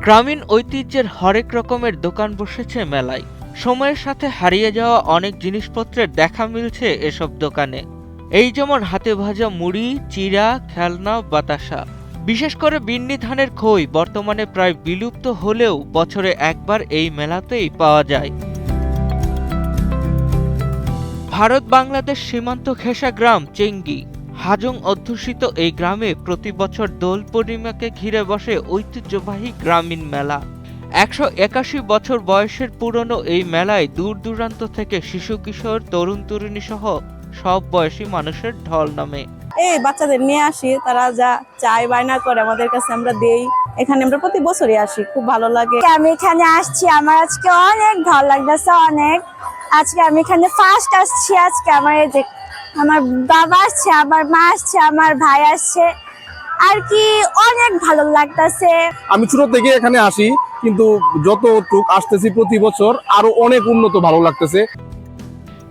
গ্রামীণ ঐতিহ্যের হরেক রকমের দোকান বসেছে মেলায়। সময়ের সাথে হারিয়ে যাওয়া অনেক জিনিসপত্রের দেখা মিলছে এসব দোকানে। এই যেমন হাতে ভাজা মুড়ি, চিড়া, খেলনা, বাতাসা। বিশেষ করে বিন্নি ধানের খই বর্তমানে প্রায় বিলুপ্ত হলেও বছরে একবার এই মেলাতেই পাওয়া যায়। ভারত বাংলাদেশ সীমান্ত ঘেঁষা গ্রাম চেঙ্গি। হাজং অধ্যুষিত এই গ্রামে প্রতি বছর দোল পূর্ণিমাকে ঘিরে বসে ঐতিহ্যবাহী গ্রামীণ মেলা। ১৮১ বছর বয়সের পুরনো এই মেলায় দূর দূরান্ত থেকে শিশু কিশোর, তরুণ তরুণী সহ সব বয়সী মানুষের ঢল নামে। এই বাচ্চাদের নিয়ে আসি, তারা যা চাই বায়না করে আমাদের কাছে আমরা দেই। এখানে আমরা প্রতি বছরই আসি, খুব ভালো লাগে। আমি এখানে আসছি, আমার আজকে অনেক ভালো লাগতেছে অনেক। আজকে আমি এখানে ফার্স্ট আসছি। আজকে আমার এই যে আমার বাবা আসছে, আমার মা আসছে, আমার ভাই আসছে, আর কি অনেক ভালো লাগতেছে। আমি ছোট থেকে এখানে আসি, কিন্তু যতটুক আসতেছি প্রতি বছর আরো অনেক উন্নত ভালো লাগতেছে।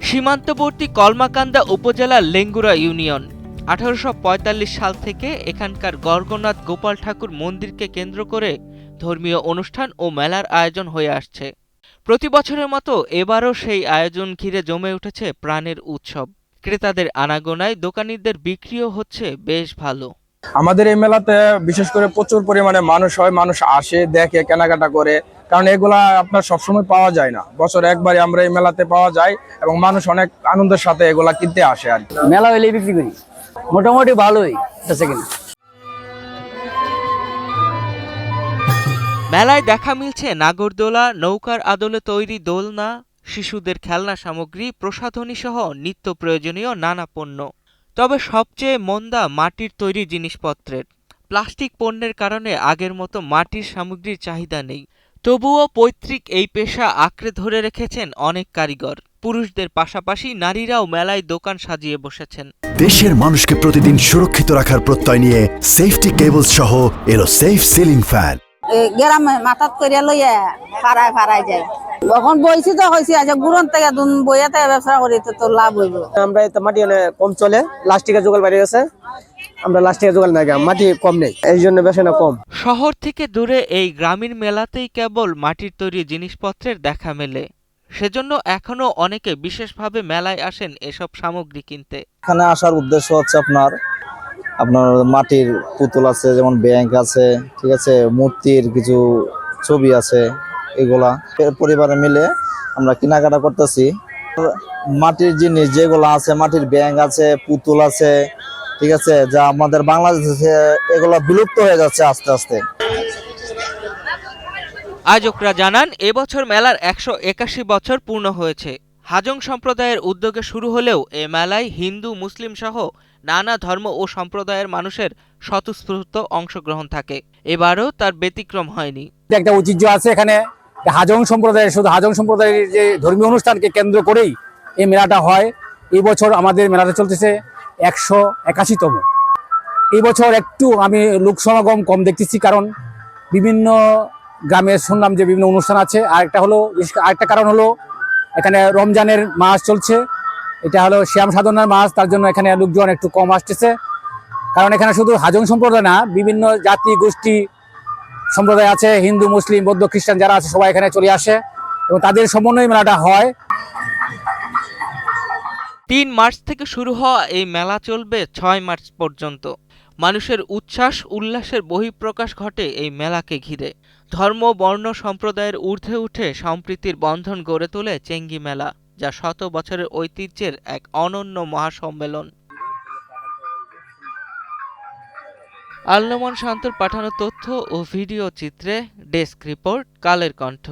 সীমান্তবর্তী কলমাকান্দা উপজেলার লেঙ্গুরা ইউনিয়ন। ১৮৪৫ সাল থেকে এখানকার গর্গনাথ গোপাল ঠাকুর মন্দিরকে কেন্দ্র করে ধর্মীয় অনুষ্ঠান ও মেলার আয়োজন হয়ে আসছে। প্রতি বছরের মতো এবারও সেই আয়োজন ঘিরে জমে উঠেছে প্রাণের উৎসব। ক্রেতাদের আনাগোনায় দোকানিদের বিক্রিও হচ্ছে বেশ ভালো। আমাদের এই মেলাতে বিশেষ করে প্রচুর পরিমাণে মানুষ হয়, মানুষ আসে, দেখে, কেনাকাটা করে, কারণ এগুলা আপনার সবসময় পাওয়া যায় না। বছর একবারই আমরা এই মেলাতে পাওয়া যায় এবং মানুষ অনেক আনন্দের সাথে এগুলা কিনতে আসে। আর মেলা হইলে বিক্রি করি, মোটামুটি ভালোই আছে কিনা। মেলায় দেখা মিলছে নাগরদোলা, নৌকার আদলে তৈরি দোলনা, শিশুদের খেলনা সামগ্রী, প্রসাধনী সহ নিত্য প্রয়োজনীয় নানা পণ্য। তবে সবচেয়ে মন্দা মাটির তৈরি জিনিসপত্রের। প্লাস্টিক পণ্যের কারণে আগের মতো মাটির সামগ্রীর চাহিদা নেই। তবুও পৈতৃক এই পেশা আঁকড়ে ধরে রেখেছেন অনেক কারিগর। পুরুষদের পাশাপাশি নারীরাও মেলায় দোকান সাজিয়ে বসেছেন। দেশের মানুষকে প্রতিদিন সুরক্ষিত রাখার প্রত্যয় নিয়ে সেফটি কেবলস সহ এলো সেফ সিলিং ফ্যান। গ্রামে মাথাত করে লইয়া ফাড়ায় ফাড়ায় যায়। এখন বইছি তো হয়েছি, আজ গুড়ন থেকে বইয়া থেকে ব্যবসা করি তো লাভ হইব। আমরা এত মাটি কম চলে, প্লাস্টিকের জোগাড় বেড়ে গেছে, আমরা প্লাস্টিকের জোগাড় নাই, মাটি কম নেই, এই জন্য বেশি কম। শহর থেকে দূরে এই গ্রামীণ মেলাতেই কেবল মাটির তৈরি জিনিসপত্রের দেখা মেলে। সেজন্য এখনো অনেকে বিশেষভাবে মেলায় আসেন এসব সামগ্রী কিনতে। এখানে আসার উদ্দেশ্য হচ্ছে আপনার মাটির পুতুল আছে, যেমন ব্যাংক আছে, ঠিক আছে, মূর্তির কিছু ছবি আছে, এগুলা পরিবারে মিলে আমরা কেনাকাটা করতেছি। মাটির জিনিস যেগুলো আছে, মাটির ব্যাংক আছে, পুতুল আছে, ঠিক আছে, যা আমাদের বাংলাদেশে এগুলো বিলুপ্ত হয়ে যাচ্ছে আস্তে আস্তে। আয়োজকরা জানান এবছর মেলার ১৮১ বছর পূর্ণ হয়েছে। হাজং সম্প্রদায়ের উদ্যোগে শুরু হলেও এ মেলায় হিন্দু, মুসলিম সহ নানা ধর্ম ও সম্প্রদায়ের মানুষের স্বতঃস্ফূর্ত অংশগ্রহণ থাকে। এবারও তার ব্যতিক্রম হয়নি। একটা ঐতিহ্য আছে এখানে, হাজং সম্প্রদায়ের, শুধু হাজং সম্প্রদায়ের যে ধর্মীয় অনুষ্ঠানকে কেন্দ্র করেই এই মেলাটা হয়। এই বছর আমাদের মেলাটা চলতেছে ১৮১তম। এই বছর একটু আমি লোক সমাগম কম দেখতেছি, কারণ বিভিন্ন গ্রামে শুনলাম যে বিভিন্ন অনুষ্ঠান আছে। আরেকটা কারণ হলো এখানে রমজানের মাস চলছে, এটা হলো শ্যাম সাধনার মাস, তার জন্য এখানে লোকজন একটু কম আসতেছে। কারণ এখানে শুধু হাজং সম্প্রদায় না, বিভিন্ন জাতি গোষ্ঠী সম্প্রদায় আছে, হিন্দু, মুসলিম, বৌদ্ধ, খ্রিস্টান যারা আছে সবাই এখানে চলে আসে এবং তাদের সমন্বয়ে মেলাটা হয়। ৩ মার্চ থেকে শুরু হওয়া এই মেলা চলবে ৬ মার্চ পর্যন্ত। মানুষের উচ্ছ্বাস উল্লাসের বহিঃপ্রকাশ ঘটে এই মেলাকে ঘিরে। ধর্ম, বর্ণ, সম্প্রদায়ের ঊর্ধ্বে উঠে সম্প্রীতির বন্ধন গড়ে তোলে চেঙ্গি মেলা, যা শত বছরের ঐতিহ্যের এক অনন্য মহাসম্মেলন। আল নোমান শান্তর পাঠানো তথ্য ও ভিডিও চিত্রে ডেস্ক রিপোর্ট, কালের কণ্ঠ।